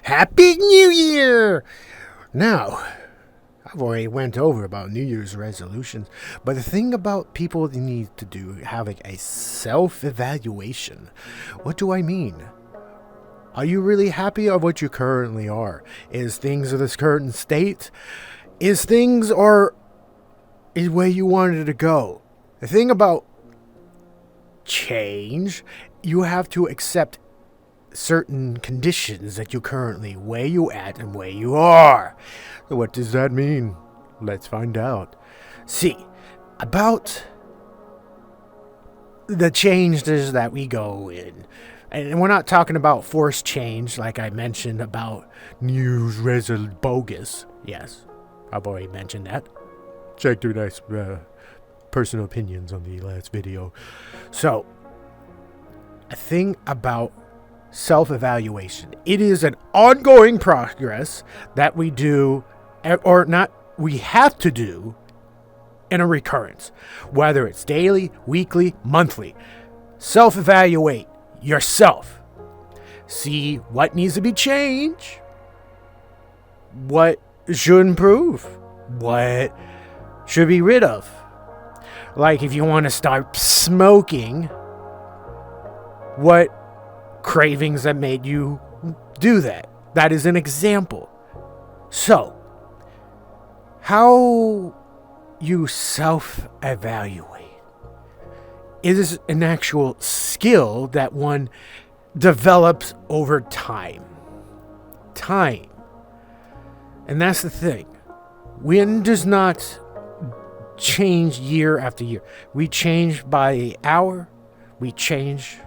Happy New Year! Now, I've already went over about New Year's resolutions, but the thing about people that need to do having a self-evaluation. What do I mean? Are you really happy of what you currently are? Is things of this current state? Is things or is where you wanted to go? The thing about change, you have to accept certain conditions that you currently, where you at and where you are. So what does that mean? Let's find out. See, about the changes that we go in. And we're not talking about forced change like I mentioned about news bogus. Yes, I've already mentioned that. Check their nice personal opinions on the last video. So, a thing about self-evaluation. It is an ongoing progress that we do, or not, we have to do in a recurrence. Whether it's daily, weekly, monthly. Self-evaluate yourself. See what needs to be changed. What should improve. What should be rid of. Like if you want to start smoking, what cravings that made you do that? That is an example. So, how you self-evaluate is an actual skill that one develops over time. And that's the thing. One does not change year after year. We change by the hour. We change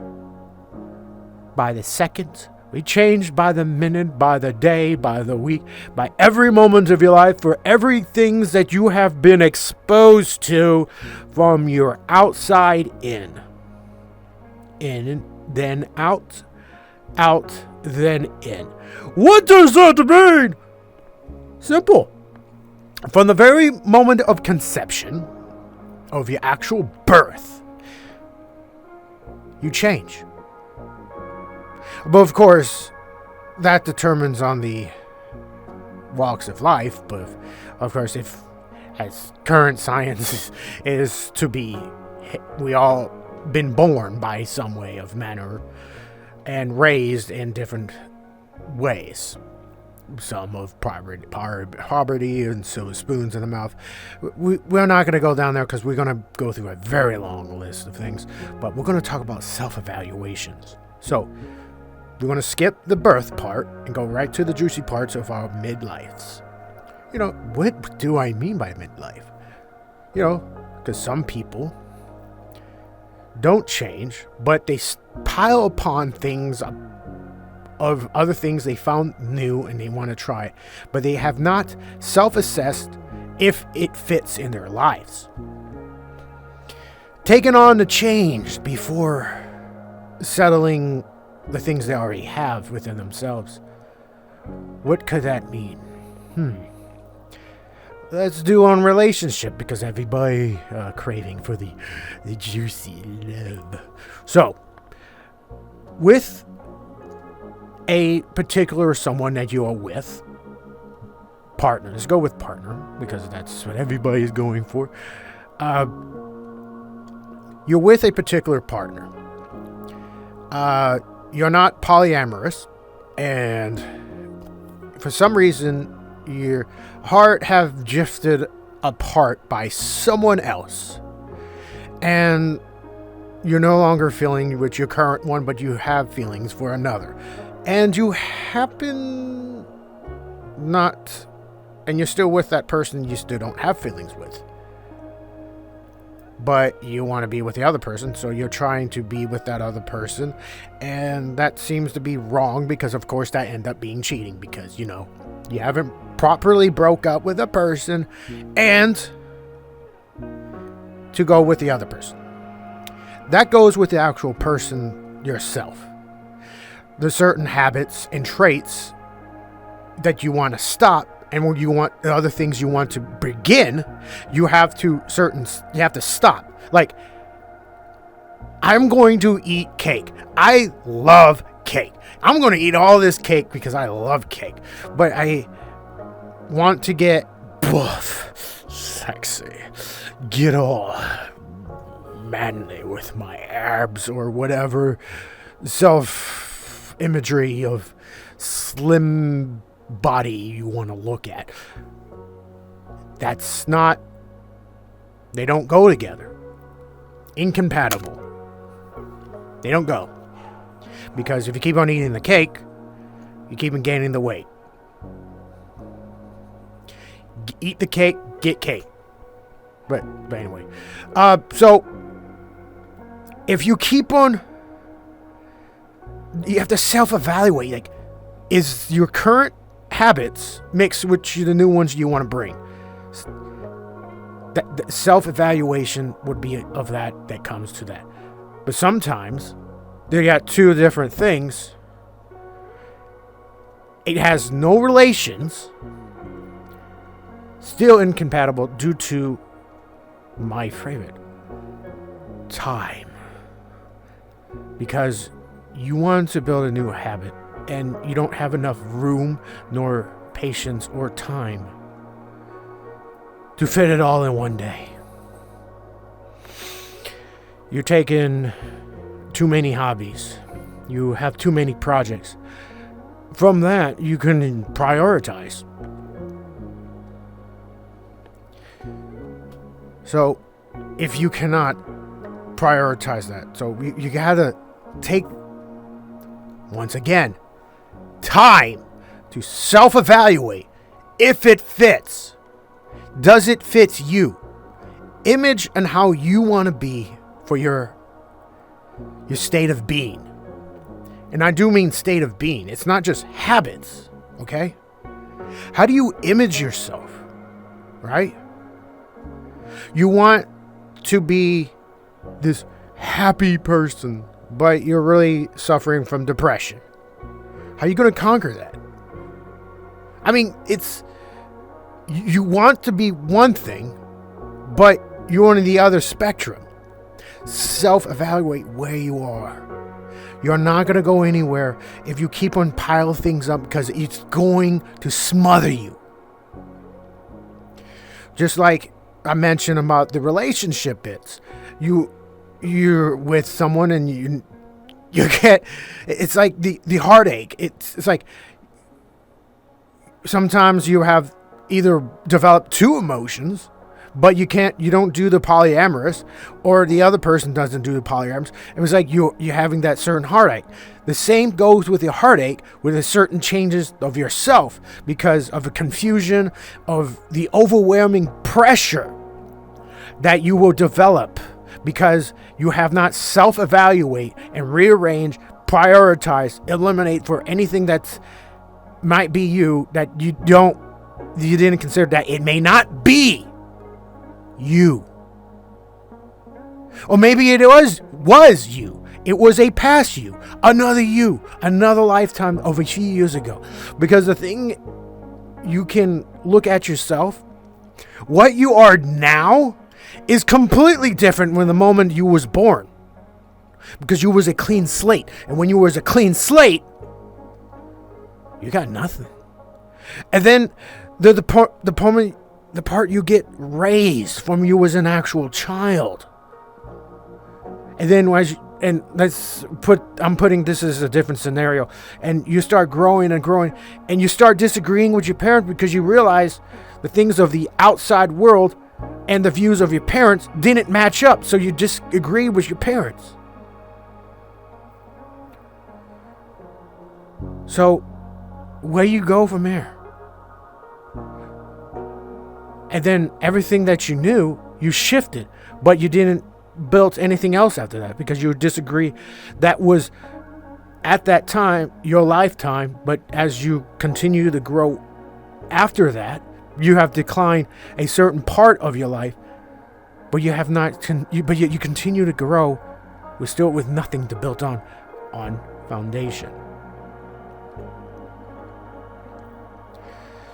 by the second. We change by the minute, by the day, by the week, by every moment of your life, for everything that you have been exposed to from your outside in. In, then out, out, then in. What does that mean? Simple. From the very moment of conception, of your actual birth, you change. But of course, that determines on the walks of life. But of course, if as current science is to be, we all been born by some way of manner and raised in different ways. Some of poverty and so spoons in the mouth. We're not going to go down there because we're going to go through a very long list of things. But we're going to talk about self-evaluations. So, we're going to skip the birth part and go right to the juicy parts of our midlives. You know, what do I mean by midlife? You know, because some people don't change, but they pile upon things of other things they found new and they want to try it, but they have not self-assessed if it fits in their lives. Taking on the change before settling the things they already have within themselves. What could that mean? Let's do on relationship, because everybody craving for the juicy love. So, with a particular someone that you are with, partner, let's go with partner, because that's what everybody is going for. You're with a particular partner. You're not polyamorous, and for some reason, your heart have drifted apart by someone else, and you're no longer feeling with your current one, but you have feelings for another, and you happen not, and you're still with that person you still don't have feelings with. But you want to be with the other person, so you're trying to be with that other person, and that seems to be wrong, because of course that end up being cheating, because, you know, you haven't properly broke up with a person and to go with the other person. That goes with the actual person yourself. There's certain habits and traits that you want to stop, and when you want the other things you want to begin, you have to stop. Like, I'm going to eat cake. I love cake. I'm going to eat all this cake because I love cake. But I want to get buff, sexy, get all manly with my abs or whatever self-imagery of slim body you want to look at. That's not... They don't go together. Incompatible. They don't go. Because if you keep on eating the cake, you keep on gaining the weight. Eat the cake, get cake. But anyway. So, if you keep on... You have to self-evaluate. Like, is your current habits mixed with the new ones you want to bring? That self-evaluation would be of that comes to that. But sometimes they got two different things. It has no relations. Still incompatible due to my favorite, time. Because you want to build a new habit and you don't have enough room nor patience or time to fit it all in one day. You're taking too many hobbies. You have too many projects. From that, you can prioritize. So, if you cannot prioritize that, so you gotta take, once again, time to self-evaluate if it fits. Does it fit you? Image and how you want to be for your state of being. And I do mean state of being. It's not just habits, okay? How do you image yourself, right? You want to be this happy person, but you're really suffering from depression. How are you going to conquer that? I mean, you want to be one thing, but you're on the other spectrum. Self-evaluate where you are. You're not going to go anywhere if you keep on piling things up because it's going to smother you. Just like I mentioned about the relationship bits. You're with someone and you get, it's like the heartache. It's like sometimes you have either developed two emotions, but you don't do the polyamorous, or the other person doesn't do the polyamorous. It was like you're having that certain heartache. The same goes with the heartache with the certain changes of yourself because of the confusion of the overwhelming pressure that you will develop because you have not self-evaluate and rearrange, prioritize, eliminate for anything that might be you that you didn't consider that it may not be you. Or maybe it was you. It was a past you, another lifetime of a few years ago. Because the thing, you can look at yourself, what you are now is completely different from the moment you was born. Because you was a clean slate. And when you was a clean slate, you got nothing. And then the part you get raised from you as an actual child. And then I'm putting this as a different scenario. And you start growing and growing. And you start disagreeing with your parents because you realize the things of the outside world and the views of your parents didn't match up. So you disagree with your parents. So where you go from there? And then everything that you knew, you shifted, but you didn't build anything else after that because you disagree. That was at that time, your lifetime, but as you continue to grow after that, you have declined a certain part of your life, but you have not, but yet you continue to grow with nothing to build on foundation.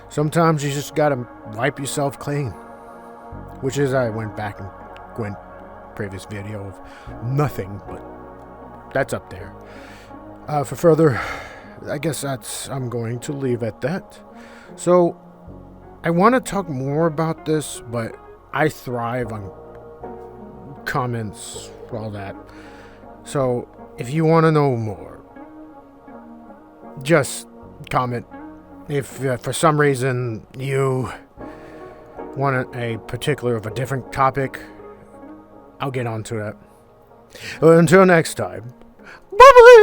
Sometimes you just gotta wipe yourself clean. Which is, I went back and went previous video of nothing, but that's up there. For further, I guess I'm going to leave at that. So, I want to talk more about this, but I thrive on comments, all that. So, if you want to know more, just comment. If for some reason you want a particular of a different topic, I'll get onto that. Until next time, bye bye!